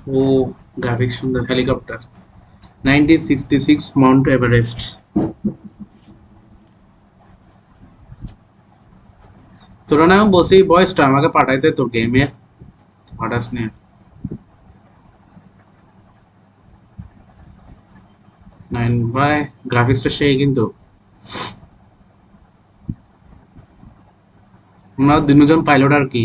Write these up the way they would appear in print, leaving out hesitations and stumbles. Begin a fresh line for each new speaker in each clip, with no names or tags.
ও graphic সুন্দর helicopter 1966 Mount Everest. তোরা না বসি বয়সটা আমাকে পাঠাইতে তোর গেমে পাঠাস নি। নাইন ভাই গ্রাফিক্সটা সেই কিন্তু আমরা দুজন পাইলট আর কি।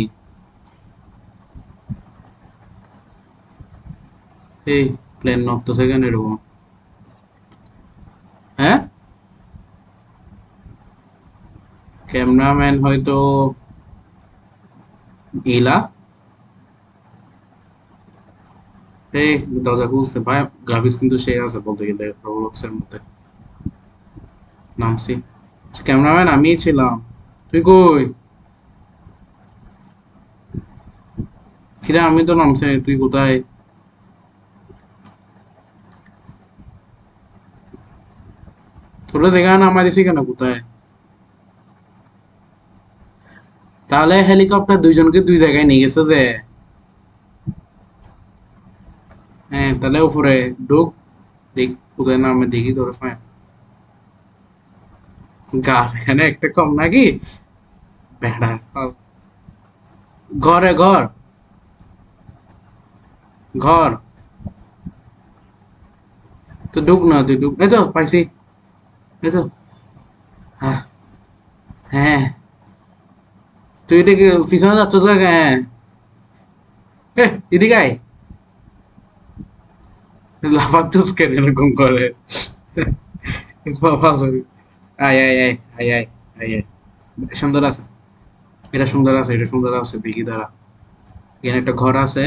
এই প্লেন নড়তেছে কেন এরকম? হ্যাঁ, ক্যামেরাম্যান হয়তো ইলা। এই দরজা খুলছে ভাই, গ্রাফিক্স কিন্তু সেই আছে বলতে গেলে রোবলক্সের মধ্যে। নামছি, ক্যামেরাম্যান আমিই ছিলাম। তুই কই? কিরে আমি তো নামছি, তুই কোথায়? তোরা দেখা নামাই দিছি কেন, কোথায়? তাহলে হেলিকপ্টার দুইজনকে দুই জায়গায় নিয়ে গেছে যে। হ্যাঁ তাহলে উপরে ঢুক, দেখ কোথায় নামে দেখি তোর ফাইন। গাছ এখানে একটা কম নাকি? বেড়া ঘরে ঘর ঘর। তো ঢুক না, তুই ঢুক, এই তো পাইছি। এই তো। হ্যাঁ হ্যাঁ। তুই এটাকে পিছনে যাচ্ছ হ্যাঁ। এদিকে আয়। লাফাচ্ছিস কেন এরকম করে? বাবা রে। আয় আয় আয় আয় আয় আয় আয়। সুন্দর আছে, এটা সুন্দর আছে, এটা সুন্দর আছে, দেখি দাঁড়া। এখানে একটা ঘর আছে।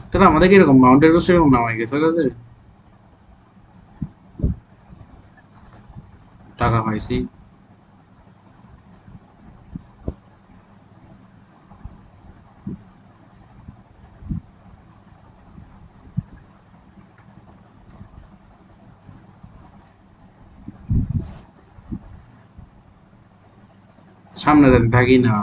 তাহলে আমাদের কিরকম মাউন্টেন গোস্ট এরকম নামাই গেছে কাজে। টাকা পাইছি। সামনে যেতে থাকি না।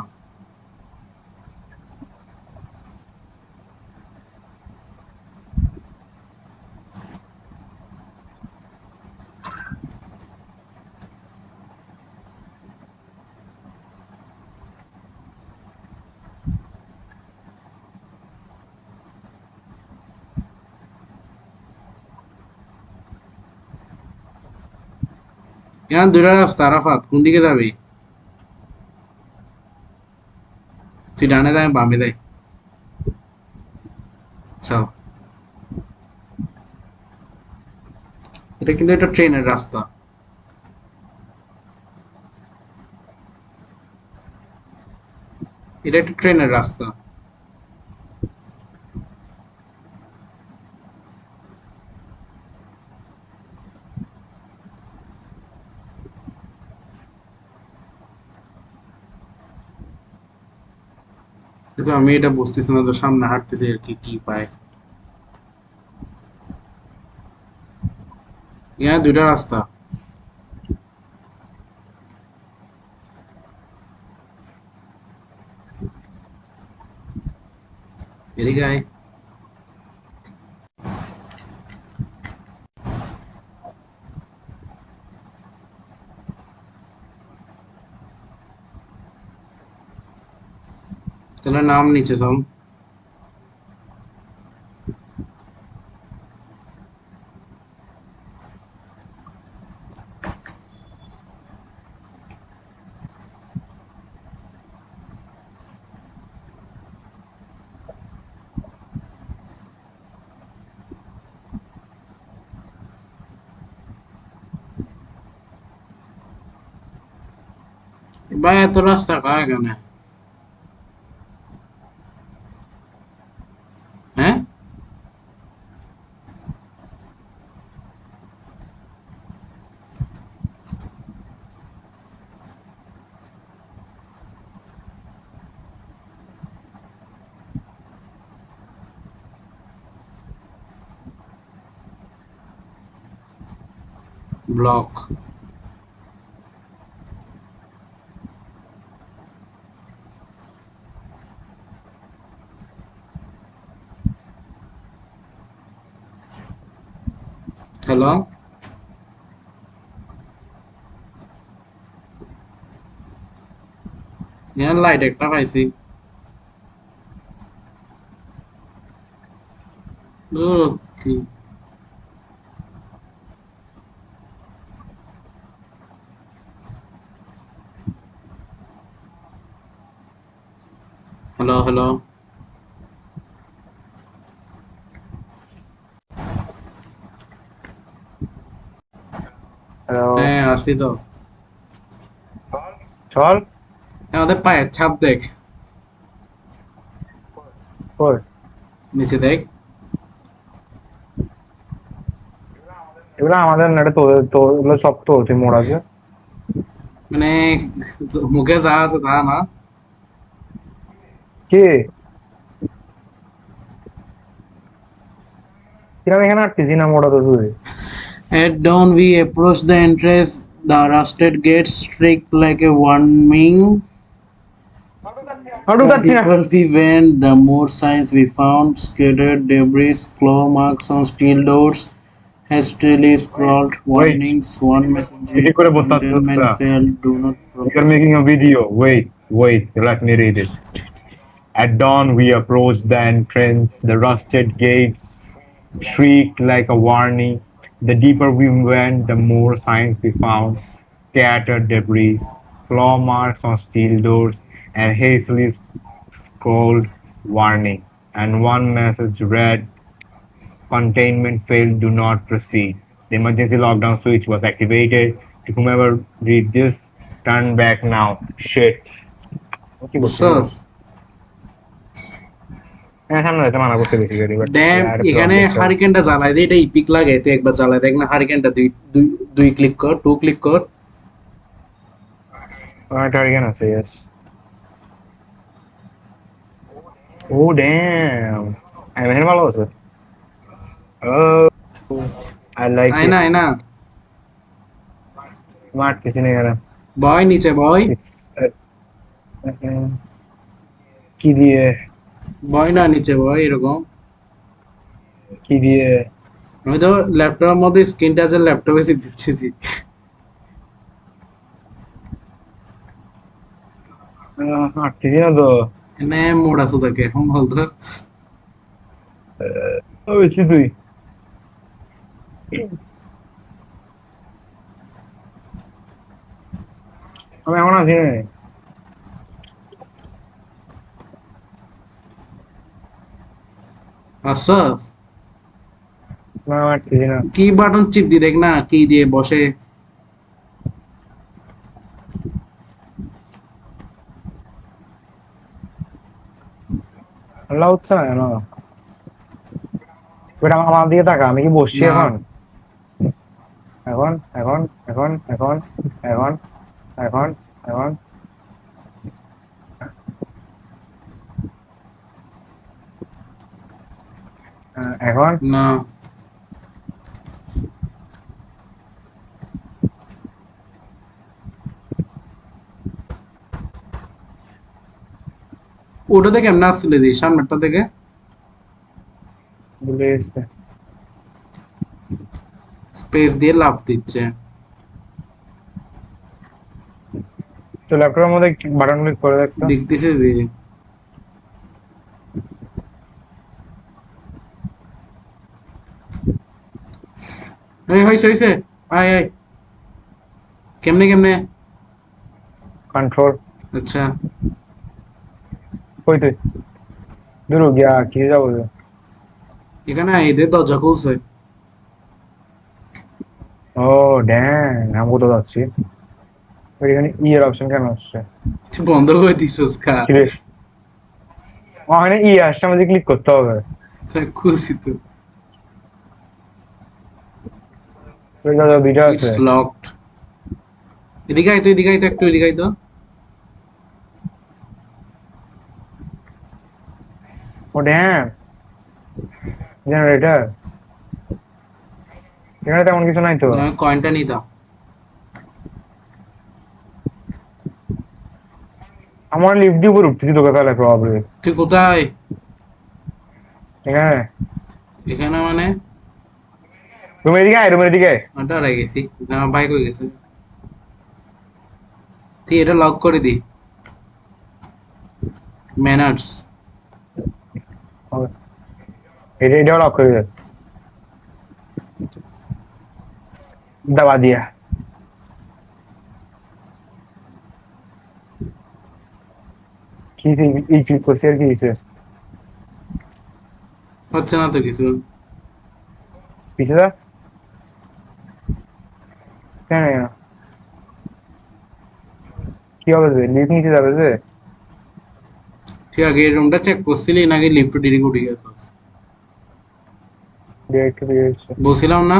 এখানে দুইটা রাস্তা, আরাফাত কোন দিকে যাবি? তুই ডানে যাই বামে যাই। চল। এটা কিন্তু একটা ট্রেনের রাস্তা। এটা একটা ট্রেনের রাস্তা। কিন্তু আমি এটা বুঝতেছি না, তো সামনে হাঁটতেছি আর কি, কি পায়। এখানে দুইটা রাস্তা। এদিকে আয়। তাহলে নাম নিচে চল। ভাই এত রাস্তা কার এখানে? হ্যাঁ। ব্লক। হ্যালো, লাইট একটা পাইছি। কি হ্যালো হ্যালো,
হ্যালো।
হ্যাঁ আসি তো।
চল।
আমাদের পায়ের ছাপ দেখ,
কই?
নিচে দেখ।
এগুলো আমাদের না, এটা তোদের, তোর এগুলো সব তো তুই মোড় আছে।
মানে মুখে যা আছে তা না।
কি কিরম এখানে আটকেছি না মোড়া তো তুই?
At dawn, we approached the entrance. The rusted gates streaked like a warning.
আমি
The
ঢুকাচ্ছি না।
deeper we went, the more signs we found scattered debris, claw marks on steel doors, hastily scrawled
wait,
warnings. One message
এটি
read,
করে বলতে পারছিস
containment
না?
failed, do not
We are
proceed.
making a video. Wait, let me read it. At dawn we approached the entrance. The rusted gates shrieked like a warning. The deeper we went, the more signs we found. Scattered debris, claw marks on steel doors, and hastily scrawled warning. And one message read, containment failed, do not proceed. The emergency lockdown switch was activated. To whomever read this, turn back now. Shit. কি করছি আমি?
বুঝছস?
হ্যাঁ, সামনে যেতে মানা করছে basically, but
dam,
plot
এখানে
দেখতে হবে।
হারিকেনটা জ্বালাই দে, এটা ইপিক লাগে, তুই একবার জ্বালাই দেখ না হারিকেনটা। দুই দুই দুই ক্লিক কর, টু ক্লিক কর।
টার্গেন আছে, ইয়েস। ও ড্যাম, অ্যানিমেশন ভালো আছে। ও, আই লাইক
আয় না
ইট।
আয় না,
স্মার্ট কিছু নেই এখানে।
বয় নিচে বয়।
ইটস কি দিয়ে,
বয় না, নিচে বয় এরকম।
কি দিয়ে?
আমি তো ল্যাপটপের মধ্যে স্ক্রিন টাচের ল্যাপটপে দিচ্ছি।
হাঁটতেছি না তো।
এনে মোড আছে তাকে এখন বলতো।
বেশি তুই। আমি এখন আছি না।
আচ্ছা,
না, আমি হাঁটতেছি না।
কি বাটন চিপ দি দেখ না, কি দিয়ে বসে।
আল্লাহ হচ্ছে না কেন? ওটা আমার দিকে তাকা, আমি কি বসছি
না
এখন? এখন এখন এখন এখন এখন এখন এখন এখন
না, ওটাতে কেমন আসছিলে যে সামনেরটা থেকে।
ভুলে গেছে।
স্পেস দিয়ে লাফ দিচ্ছে।
তো ল্যাপটপের মধ্যে বাটন ক্লিক করে দেখতো।
দেখতেছে যে এই হয়েছে হয়েছে। আয় আয়, কেমনে কেমনে।
কন্ট্রোল।
আচ্ছা,
কই তুই? দূর গিয়া কি যাবো?
এখানে এদের দরজা খুলছে।
ও ড্যাম, আমি কোথাও যাচ্ছি? এখানে এর অপশন কেন আসছে?
তুই বন্ধ করে দিছিস কা।
কি রে? ওখানে আসছে, আমাদের ক্লিক করতে হবে।
খুলছি তো।
ওই দাদা দুইটা
ইটস
আছে।
লকড। এদিকে আয় তো, এদিকে আয় তো, একটু এদিকে আয় তো।
ও ড্যাম, জেনারেটর। এখানে তেমন কিছু নাই তো।
কয়েনটা নিয়ে দাও।
আমার লিফট দিয়ে উপরে উঠতেছি তোকে তাহলে প্রবলেম।
তুই কোথায়?
এখানে
এখানে মানে
রুমের দিকে আয়, রুমের দিকে আয়।
ওটা হারাই গেছি, না বাইক হয়ে গেছে। তুই এটা লক করে দি, ম্যানার্স।
এটাও লক করে দে। দাবা দিয়া কি এই ক্লিক করছি আর কি হয়েছে?
হচ্ছে না তো কিছু।
পিছিয়ে যা। কেন না? কি হবে যে লিফট নিচে যাবে যে?
তুই আগে রুমটা চেক করছিলি নাকি লিফট ডিরেক্ট উঠে গেছে?
ডিরেক্ট দিয়েছে।
বলছিলাম না,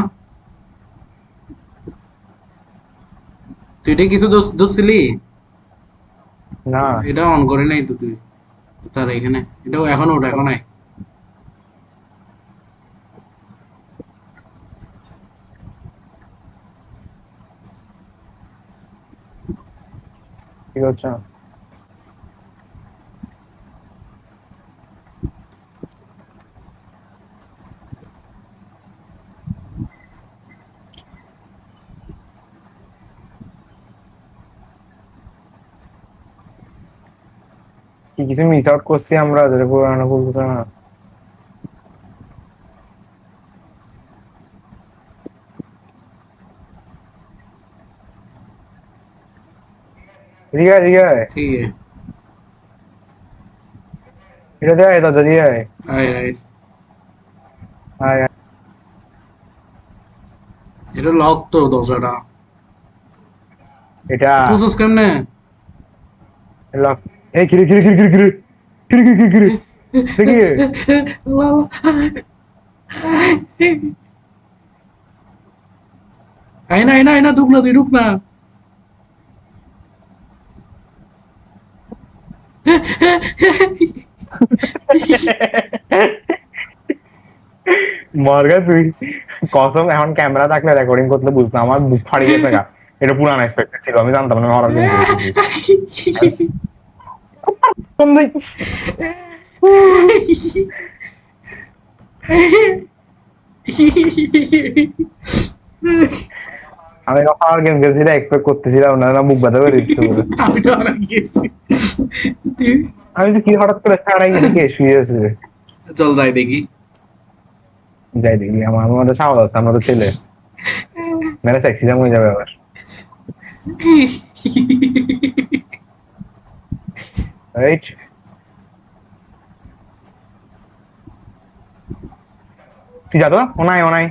তুই এটা কিছু দোষছিলি?
না
এটা অন করে নাই তো তুই, তার এখানে এটাও এখন ওটা এখন আয়।
ঠিক হচ্ছে না। কি কিছু মিস আউট করছি আমরা, যেটা পুরানো বলতে না। এদিকে আয়, এদিকে আয়।
ঠিক আছে,
এটা দিয়ে আয়, দরজা দিয়ে আয়।
আয় রাইট।
আয় আয়।
এটা লক তো দরজাটা,
এটা
খুলছিস কেমনে?
লক। এই কিরে কিরে কিরে কিরে কিরে কিরে কিরে কিরে কিরে দেখি।
আয় না আয় না আয় না, ঢুক না তুই, ঢুক না।
মরগা তুই। কসম এখন ক্যামেরা থাকলে রেকর্ডিং করতে বুঝতাম, আমার বুক ফাড়ি গেছে গা। এটা পুরান এক্সপেক্টেড ছিল, আমি জানতাম না হরর গেম খেলতেছি। আমি হরর গেম খেলছি এক্সপেক্ট করতেছিলাম না, না বুক ব্যথা করে দিচ্ছে পুরো।
আমি তো অনেক গেছি।
আমি যে কি হঠাৎ করে ছাড়াই গেছে, কে শুয়ে আছে?
চল যাই দেখি।
যাই দেখি, আমার মধ্যে সাহস আছে, আমরা তো ছেলে, মেরে সেক্সিজম হয়ে যাবে আবার। রাইট। তুই যা তো, ওনাই ওনাই।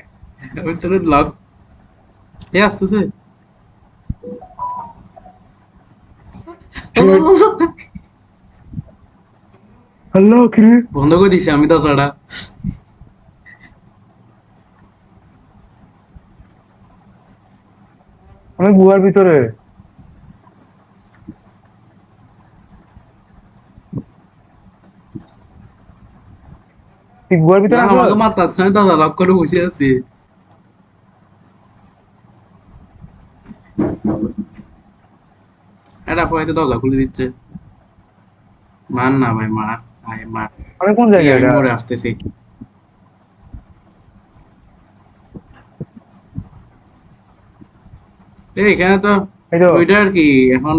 ভিতরে লক, এ আসতেছে।
হ্যালো কিরে।
বন্ধ করে দিছি আমি দরজাটা।
আমি গুহার ভিতরে। তুই গুহার
না
ভিতরে
আমাকে
আসস?
মারতে আসছে, আমি দরজা লক করে বসে আছি। এটা হয়তো দরজা খুলে দিচ্ছে। মার না ভাই, মার, আয় মার।
আমি কোন
এই
জায়গায়
আমি
এটা?
মরে আসতেছি। এই এখানে তো
এই তো।
ওইটা আর কি, এখন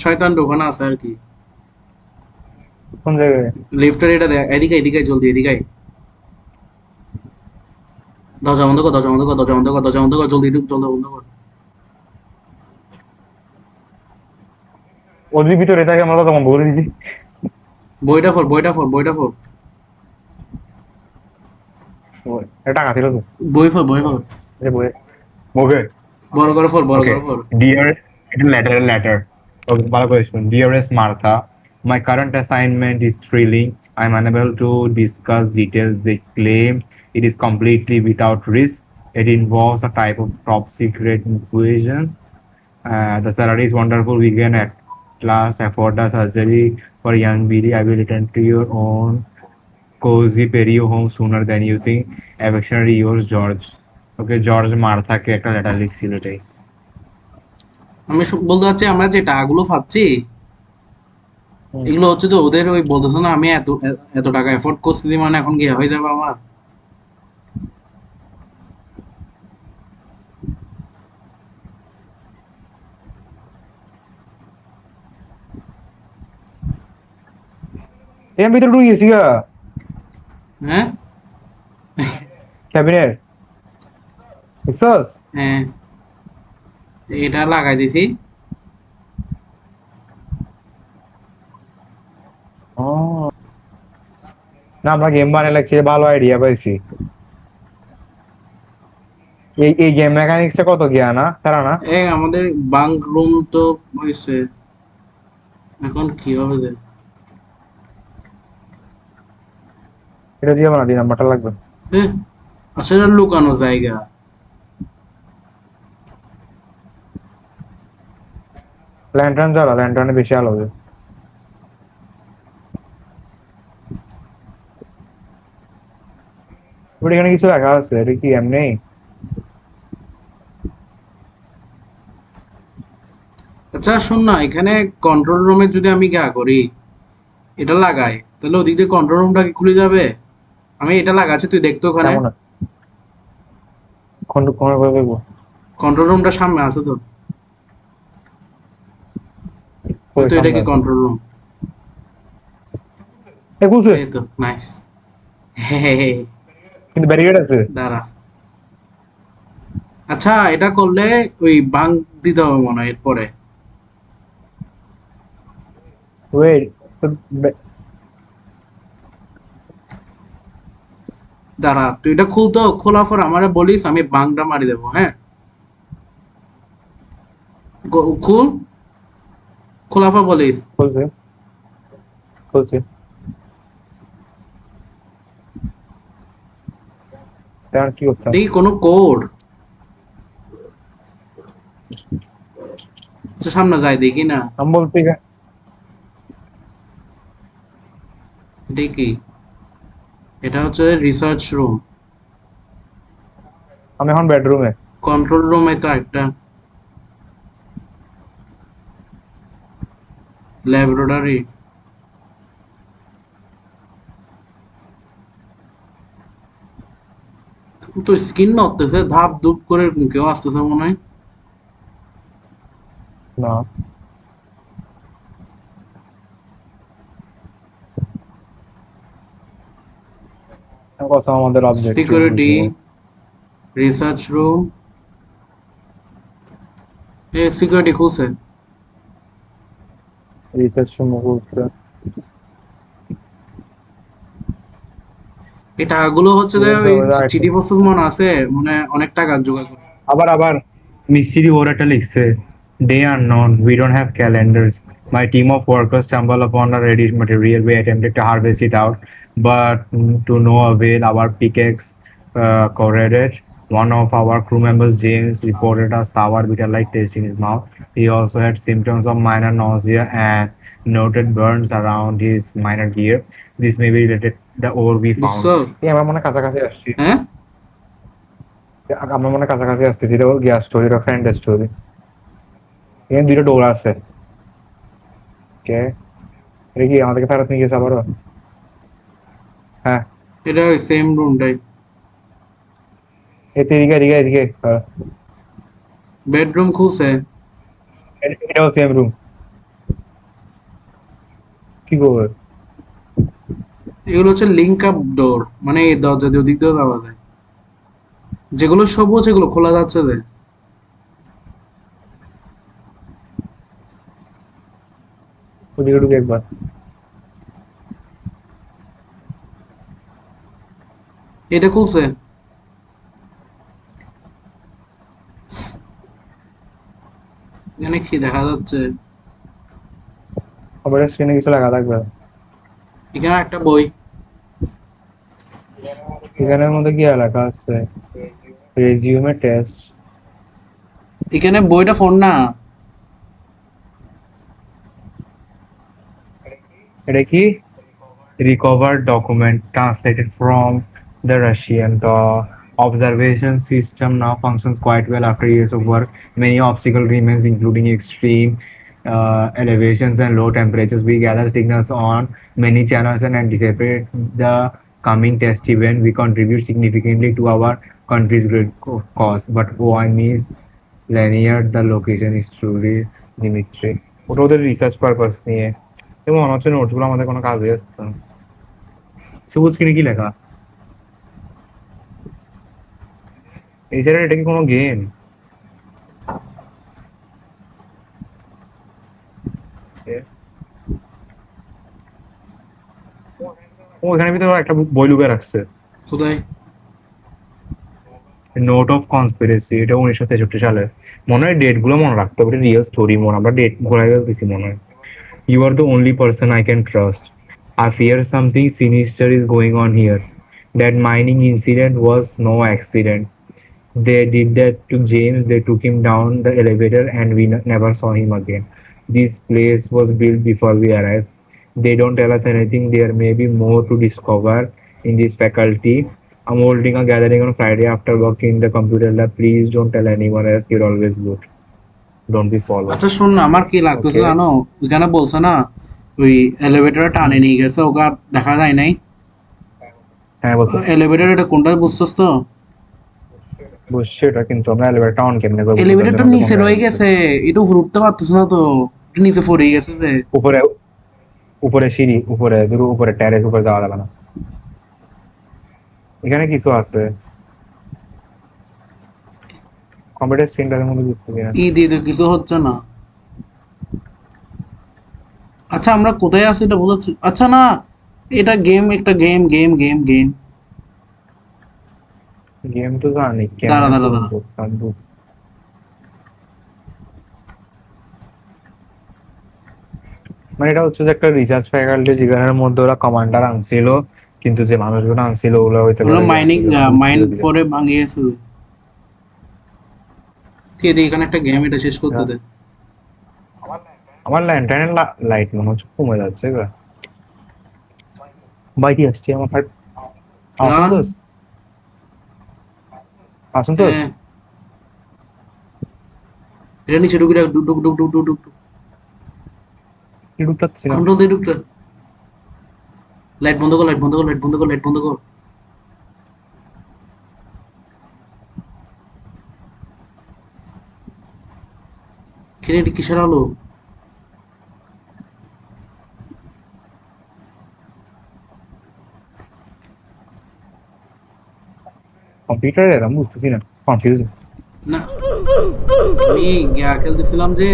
শয়তান ঢোকানো আছে আর কি।
কোন জায়গায়?
লিফটের এটা দেখ, এদিকে এদিকে জলদি এদিকে আয়। দরজা বন্ধ কর, দরজা বন্ধ কর, দরজা বন্ধ কর, দরজা বন্ধ কর, জলদি ঢুক, দরজা বন্ধ কর।
ওদের ভিতরে থাকে, আমরা তো তখন বলে দিছি।
বইটা ফোর, বইটা ফোর, বইটা ফোর।
এটা টাকা ছিল তো।
বই ফোর, বই ফোর।
এই বই। ওকে।
বড় করে ফোর, বড়
ওকে।
করে ফোর।
ডিয়ার, এটা লেটার। ওকে, ভালো করে শুন। Dearest Martha, my current assignment is thrilling. I'm unable to discuss details. They claim it is completely without risk. It involves a type of top secret infusion. The salary is wonderful. We can at last afford a surgery for young Billy. I will return to your own cozy Perio home sooner than you think. Affectionately yours, George. Okay, George মার্থাকে একটা letter লিখছিল এটাই।
আমি বলতে চাচ্ছি, আমরা যে টাকাগুলো পাচ্ছি
হুম।
এগুলো হচ্ছে তো ওদের, ওই বলতেছে না আমি এত এত টাকা এফোর্ড করছি, মানে এখন গিয়ে হয়ে যাবে আমার।
এর ভিতরে ঢুকে গেছি গা
হ্যাঁ
ক্যাবিনেট দেখছস
হ্যাঁ এটা লাগাই দিছি।
ও না আমরা গেম বানাই লাগছে ভালো আইডিয়া পাইছি এই গেম মেকানিক্সটা কত গিয়া না তারা না
আমাদের বাঙ্ক রুম তো হয়েছে, এখন কি হবে যে?
এটা দিয়ে বানা দিই নাম্বারটা লাগবে
এ, আসলে লুকানো জায়গা।
ল্যান্টার্ন জ্বালা ল্যান্টার্নে বেশি আলো হবে বাট এখানে কিছু লেখা আছে এটা কি এমনি
আচ্ছা শোন না, এখানে কন্ট্রোল রুমে যদি আমি গা করি, এটা লাগাই, তাহলে ওদিক দিয়ে কন্ট্রোল রুমটা কি খুলে যাবে? আমি এটা লাগাচ্ছি, তুই দেখতো ওখানে
কেমন কোন কোন দেখবো
কন্ট্রোল রুমটা সামনে আছে তো। ওই
কই
তো, এটা
সামনে
কি
আছে
কন্ট্রোল রুম?
এ খুলছে
এই তো, নাইস। হে
কিন্তু ব্যারিকেড আছে
দাঁড়া। আচ্ছা, এটা করলে ওই বাঙ্ক দিতে হবে মনে হয় এরপরে।
ওয়েট
দাঁড়া, তুই এটা খুলতো, খোলার পর আমারে বলিস, আমি বাঙ্কটা মারি দেবো, হ্যাঁ? খুল, খোলার পর বলিস।
খুলছে খুলছে তার কি করতাম
দেখি কোনো কোড। আচ্ছা সামনে যাই দেখি না।
আমি বলতে
এটা কি? এটা হচ্ছে রিসার্চ রুম।
আমি এখন বেডরুমে
কন্ট্রোল রুমে তো একটা ল্যাবরেটরি। তো স্কিন নড়তেছে, ধাপ ধুপ করে কেউ আসতেছে মনে হয়।
না কসম আমাদের অবজেক্ট
সিকিউরিটি, রিসার্চ রুম। এ সিকিউরিটি খুলছে।
রিসার্চ মুহূর্তে
এই টাকাগুলো হচ্ছে যে ওই চিঠি প্রসেস মনে আছে, মানে অনেক টাকা জোগাড় করে।
আবার মিস্ত্রি ওরাটা লিখছে day unknown we don't have calendars my team of workers stumble upon a ready material we attempted to harvest it out but to no avail our pickaxe corroded one of our crew members James reported a sour bitter like taste in his mouth he also had symptoms of minor nausea and noted burns around his minor gear this may be related to the ore we found
বুঝছো?
আমার মনে কাছাকাছি আসছি
হ্যাঁ,
আমার মনে কাছাকাছি আসতেছি এটা ওর গ্যাস স্টোরি এটা ফ্রেন্ড স্টোরি এখানে দুইটা ডোর আছে কে এটা কি আমাদেরকে ফেরত নিয়ে গেছে আবারও হ্যাঁ
এটা ওই সেম রুমটাই।
এদিকে এদিকে এদিকে
বেডরুম খুলছে।
এটাও সেম রুম কি করবে
এগুলো হচ্ছে লিঙ্ক আপ ডোর, মানে এই দরজা দিয়ে ওদিক দিয়ে যাওয়া যায়। যেগুলো সবুজ এগুলো খোলা যাচ্ছে যে।
ওদিকে ঢুকে একবার
এটা খুলছে। এখানে কি দেখা যাচ্ছে?
আবার স্ক্রিনে কিছু লেখা থাকবে
এখানে একটা বই।
এখানের মধ্যে কি লেখা আছে রেজিউমে টেস্ট
এখানে বইটা ফোন না।
এটা কি recovered document translated from the Russian. The observation system now functions quite well after years of work. Many obstacles remains, including extreme elevations and low temperatures. We gather signals on many channels and anticipate the coming test event. We contribute significantly to our country's great cause. But OIM is linear. The location is truly Dimitri. ওটা ওদের research purpose নিয়ে এবং মনে হচ্ছে নোটসগুলো আমাদের কোনো কাজে আসছে না সবুজ স্ক্রিনে কি লেখা? এছাড়া এটা কি কোনো গেম? ও এখানে ভিতরে একটা বই লুকিয়ে রাখছে,
কোথায়?
Note of conspiracy. এটা 1963 সালে। মনে হয় ডেট গুলো মনে রাখতে হবে, রিয়েল স্টোরি মনে, আমরা ডেট ঘোরাই গেছি মনে হয়। You are the only person I can trust. I fear something sinister is going on here. That mining incident was no accident. They did that to James. They took him down the elevator and we never saw him again. This place was built before we arrived. They don't tell us anything. There may be more to discover in this faculty. I'm holding a gathering on Friday after work in the computer lab. Please don't tell anyone else. You're always good. Don't be followed.
আচ্ছা শোন না, আমার কি লাগতেছে
Okay?
জানো, ওইখানে বলছে না ওই এলিভেটরে টানে নিয়ে গেছে, ওকে আর দেখা যায় নাই।
হ্যাঁ বলছো।
এলিভেটর এটা কোনটা বুঝছস তো?
বুঝছি এটা, কিন্তু আমরা এলিভেটর টাউন কেমনে করবো বুঝার
এলিভেটরটা
জন্য তো
নিচে
তোমরা
রয়ে গেছে, এটা উপরে উঠতে পারতেছ না তো, এটা নিচে পড়ে গেছে যে।
উপরে, উপরে সিঁড়ি, উপরে দুটো, উপরে টেরেস, উপরে যাওয়া যাবে না। এখানে কিছু আছে কম্পিউটার স্ক্রিনটার মধ্যে যুক্ত কিনা।
ই দিয়ে তো কিছু হচ্ছে না। আচ্ছা আমরা কোথায় আছি এটা বোঝাচ্ছি, আচ্ছা না, এটা গেম, একটা game game game game.
Game তো জানি
দাঁড়া
কেমনে
দাঁড়া দাঁড়া,
করবো, কাঁদবো। মানে এটা হচ্ছে যে একটা রিসার্চ ফ্যাকাল্টি, যেখানের মধ্যে ওরা কমান্ডার আনছিল, কিন্তু যে মানুষগুলো আনছিল ওগুলো হইতে
ওগুলো
পারে যে
মাইনিং,
আসলে
মাইন
বুদ্ধিজীবী।
করে ভাঙিয়েছে। ঠিক আছে, এখানে একটা গেম, এটা শেষ করতে দে।
আমার ল্যান্টার্নের লাইট মনে হচ্ছে কমে যাচ্ছে গো। বাইরে আসছি আমার
রান।
আসুনতোস, আসুনতোস।
হ্যাঁ, এটা নিচে ঢুকে ডুক ডুক ডুক ডুক ডুক ডুক।
কি ঢুকতাচ্ছি না।
কন্ট্রোল দিয়ে ঢুকটা। লাইট বন্ধ কর, লাইট বন্ধ কর, লাইট বন্ধ কর, লাইট বন্ধ কর। কিরে এটা কিসের আলো?
কম্পিউটারে আমি বুঝতেছি না, কনফিউজ।
না, আমি খেলতেছিলাম যে,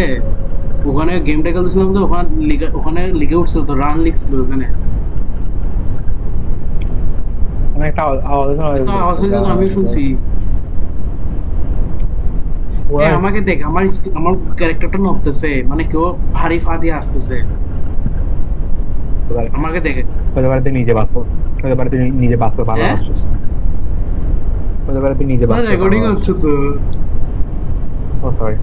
ওখানে গেমটা খেলতেছিলাম তো, ওখানে লিখে উঠছিল তো, রান লিখছিল ওখানে।
মানে একটা আওয়াজ
এত আওয়াজ হয়েছে তো, আমি শুনছি। এ
শোনা।
আমাকে দেখ, আমার ক্যারেক্টারটা নড়তেছে, মানে কেউ ভারী ফা দিয়ে আসতেছে, আমাকে দেখে।
হতে পারে তুই নিজে বাঁচবো, হতে পারে তুই নিজে বাঁচতে ভালো
হ্যাঁ,
আসছিস, হতে পারে তুই নিজে বাঁচতে ভালো
রেকর্ডিং হচ্ছে
আসছিস।
তো।
ও সরি,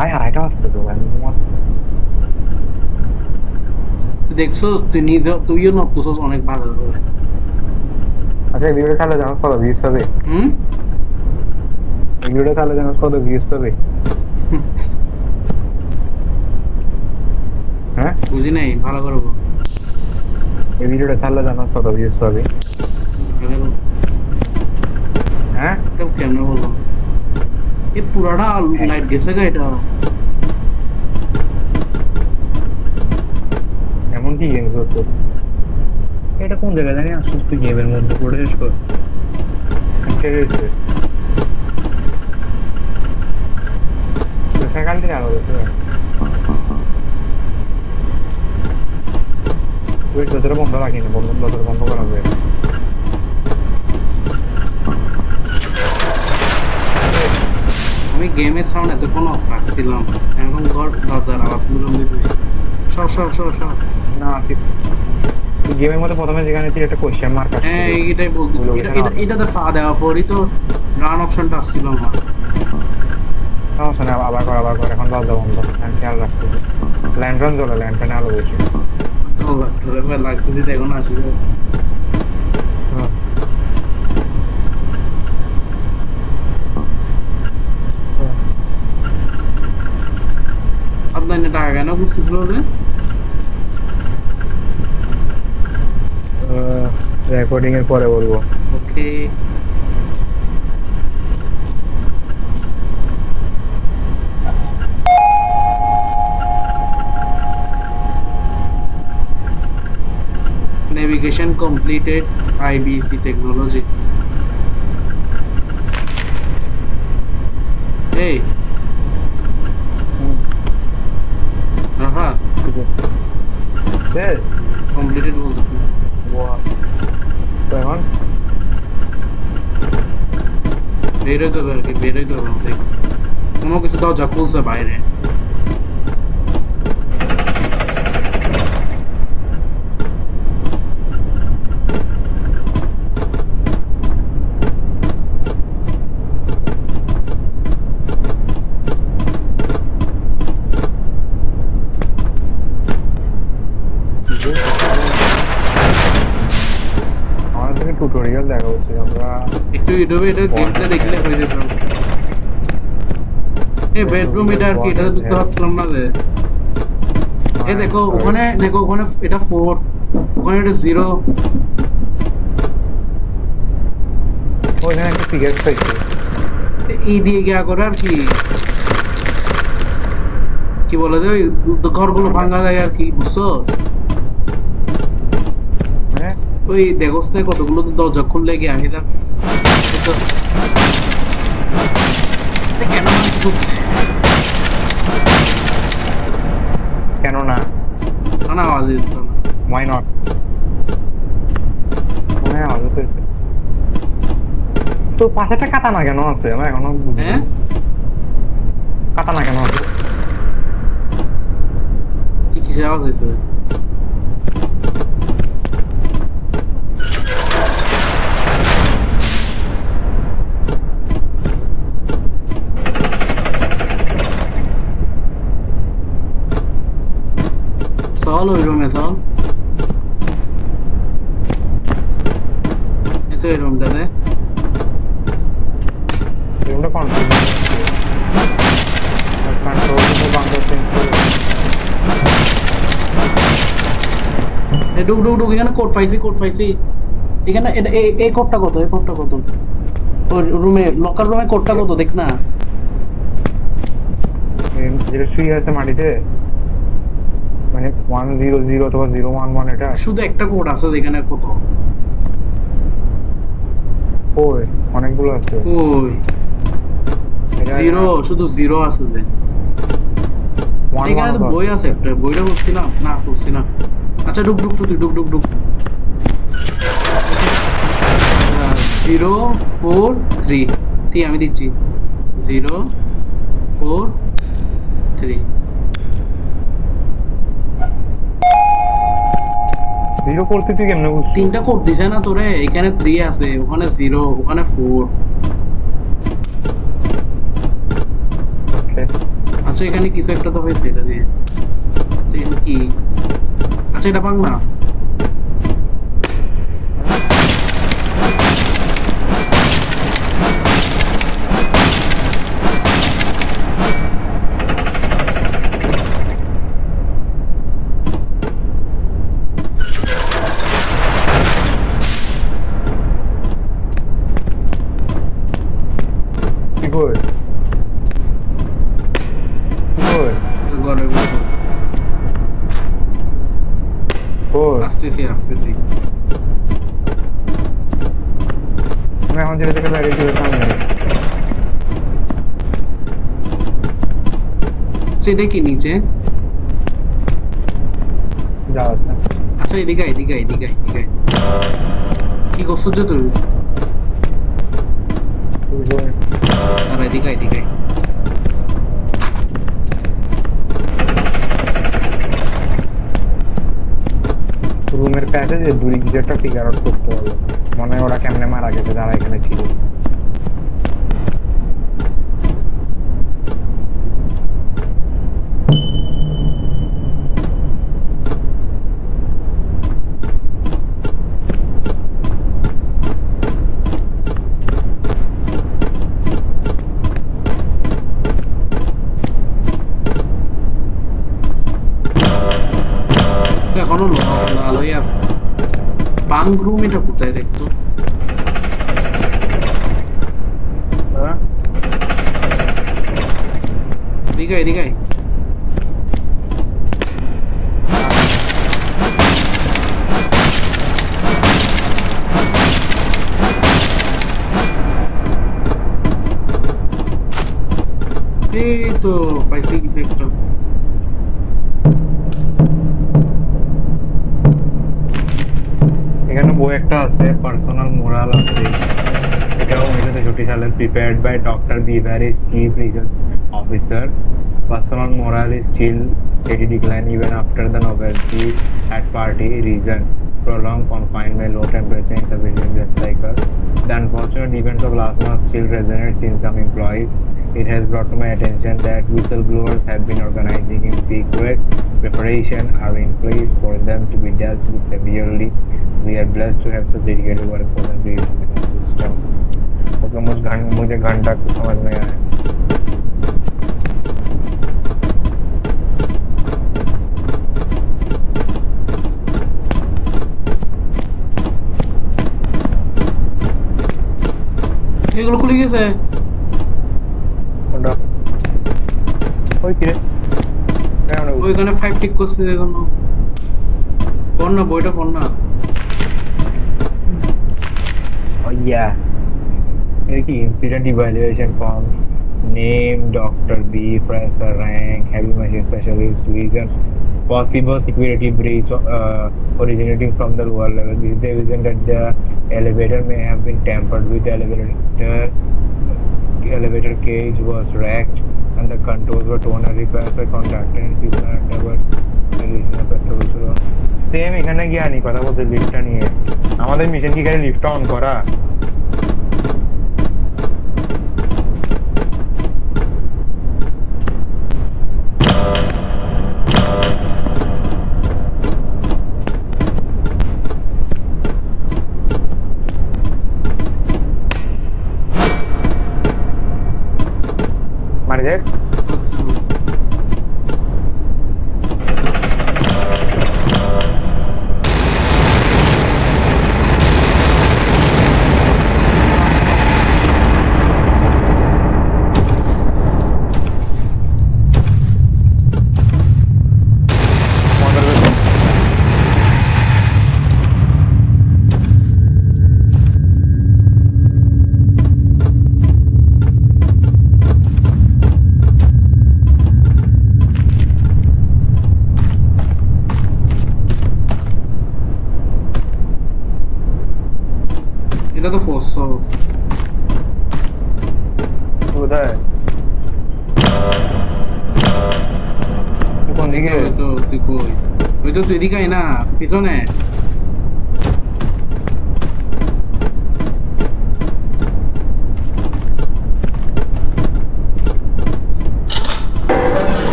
আয় আয়টা আসতে তো আমি তোমার।
তুই দেখছোস, তুই নিজে, তুইও নড়তেছস অনেক ভালো করে।
আচ্ছা এই ভিডিওটা চালে জানাস কত ভিউজ পাবে?
হুম।
এই ভিডিওটা চালে জানাস কত ভিউজ পাবে? হ্যাঁ,
বুঝি নাই, ভালো করে বল।
এই ভিডিওটা চালে জানাস কত ভিউজ পাবে? হ্যাঁ,
এটা কেমনে বললাম, এ পুরাটা লাইট গেছে গা এটা।
এমন কি গেম করছিস? এটা কোন জায়গায় জানি আসছিস তুই গেমের মধ্যে পড়ে শেষ কর। ফ্যাকাল্টি আলো দেখতে ওয়েট, দরজাটা বন্ধ রাখিনি, দরজাটা বন্ধ করা যায়।
আমি গেমের সাউন্ড এতক্ষণ অফ রাখছিলাম, এখন ঘর দরজার আওয়াজ গুলো দিয়েছে। সব সব সব সব।
না তুই গেমের মধ্যে প্রথমে যেখানে ছিল একটা কোশ্চেন মার্ক
হ্যাঁ
আসছিল,
এইটাই বলতেছি,
ওগুলো
এটা
ওখানে
এটা
আছে।
এটাতে ফা দেওয়া পরই তো রান অপশনটা আসছিল আমার।
সমস্যা নেই, আবার কর, এখন দরজা বন্ধ, আমি খেয়াল রাখতেছি। ল্যান্টার্ন জ্বলে, ল্যান্টার্নে আলো বেশি।
ও লাগতেছে, লাগতেছি তো এখন আসলে।
হুম।
আপনার টাকা কেন বুঝতেছিল যে?
রেকর্ডিং এর পরে বলবো।
ওকে। Navigation completed. IBC technology. Hey, Rafa,
Yes.
completed বলতেছি।
What? So এখন
বের হইতে হবে আর কি, বের হইতে হবে আমাদের। কোনো কিছু দরজা খুলছে বাইরে।
আমাদের থেকে টিউটোরিয়াল দেখা হচ্ছে আমরা
একটু ইউটিউবে এটা গেমপ্লে দেখলে হয়ে যেত। এই বেডরুম এটা আর কি, এটা ঢুকতে পারছিলাম না যে। এই দেখো ওখানে, দেখো ওখানে এটা 4, ওখানে এটা 0।
ওখানে একটা পিকেট পাইছি
এই দিয়ে গিয়া করে আর কি, কি বলে যে ওই ঘরগুলো ভাঙা যায় আর কি, বুঝছো?
মানে
ওই দেখোস না কতগুলো তো দরজা খুললে গিয়ে আহিদা কেন
কেন না
না আওয়াজ দিচ্ছ না?
why not মনে হয় আওয়াজ হচ্ছে তো পাশে একটা কাটানা কেন আছে আমার এখনো বুঝি
হ্যাঁ,
কাটানা কেন আছে
কি কিসের আওয়াজ হয়েছে? চল ওই রুমে চল, এই তো এই রুমটাতে।
রুমটা কন্ট্রোল বন্ধ চেঞ্জ করে
এই ডুক ডুক ডুক, এখানে কোড পাইছি, কোড পাইছি এখানে। এটা এই কোডটা কত, এই কোডটা কত? ওই রুমে, লকার রুমে কোডটা কত দেখ না।
যেটা শুয়ে আছে মাটিতে মানে 100 অথবা 011 এটা
শুধু একটা কোড আছে এখানে, কত?
ওই অনেকগুলো আছে
ওই
এটা-
0, শুধু 0 আছে যে।
11
এখানে তো বই আছে একটা, বইটা বলছিলাম না, বলছি না। আচ্ছা ডুক ডুক ডুক ডুক ডুক ডুক 0 4 3 ঠিক আমি দিচ্ছি 0 4 3।
জিরো করতে তুই কেমনে বুঝছিস
তিনটা কোড দিছে না তোরে? এখানে 3 আছে, ওখানে 0, ওখানে 4।
ওকে
আচ্ছা এখানে কিছু একটা তো হয়েছে, এটা দিয়ে তো এখানে কি? আচ্ছা এটা পাং না।
কি কই কই
ঘরের ভিতর।
কই
আসতেছি আসতেছি।
আমি এখন যেটা থেকে বাইরে চলে সামনে
সেটা কি নিচে?
যা আছে
আচ্ছা এদিকে এদিকে এদিকে এদিকে কি করছো যে তুই?
তুই কই?
আর এদিকে এদিকে
রুমের প্যাচে যে দূরে কিছু একটা ফিগার আউট করতে হবে মনে হয় ওরা কেমনে মারা গেছে যারা এখানে ছিল
এখনো লাল হয়ে আছে। বাঙ্ক রুম এটা কোথায় দেখতো?
হ্যাঁ
এদিকে এদিকে এই তো পাইছি ইফেক্টটা।
এখানে বই একটা আছে, পার্সোনাল মোরাল আছে। এটাও 1963 সালে, প্রিপেয়ার্ড বাই ডক্টর বিভারিস, chief research officer. Personal morale is still steady decline even after the novelty at party. Reason: prolonged confinement, low temperature, insufficient rest cycle. The unfortunate events of last month still resonates in some employees. It has brought to my attention that whistleblowers have been organizing in secret. Preparation are in place for them to be dealt with severely. We are blessed to have such dedicated workforce and great system. Okay, मुझे घंटा कुछ समझ में आया।
এগুলো খুলে গেছে।
কোনটা? ওই কিরে? কেমন?
ওইখানে 5 টিক করছে এখনো। পড় না বইটা পড় না।
Oh yeah. কি incident evaluation form, name, Dr. B, professor rank, heavy machine specialist, reason, possible security breach originating from the lower level. This is the reason that the elevator may have been tampered with. The elevator cage was wrecked and the controls were torn and repairs were conducted and people are never petrol ছিল। Same এখানে কি আনি কথা বলতে লিফটটা নিয়ে, আমাদের mission কি এখানে লিফট অন করা? মানে দেখ
এটা তো ফোর্স
কোথায় কোন দিকে?
ওই তো তুই কই? ওই তো তুই এদিকে আয় না, পিছনে।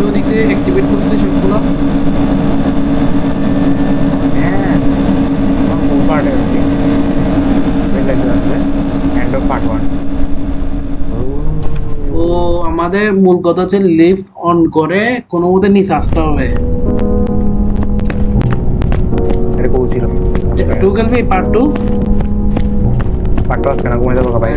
ওদিক থেকে অ্যাক্টিভেট করছে সবগুলো।
হ্যাঁ ফুল পার্ট আছে, এন্ড অফ পার্ট 1।
ও আমাদের মূল কথা হচ্ছে লিফট অন করে কোনো মতে নিচে আসতে হবে।
এটা কৌছিল
টু খেলবি পার্ট 2?
পার্ট 2 আজকে না, ঘুমাই যাবো ভাই।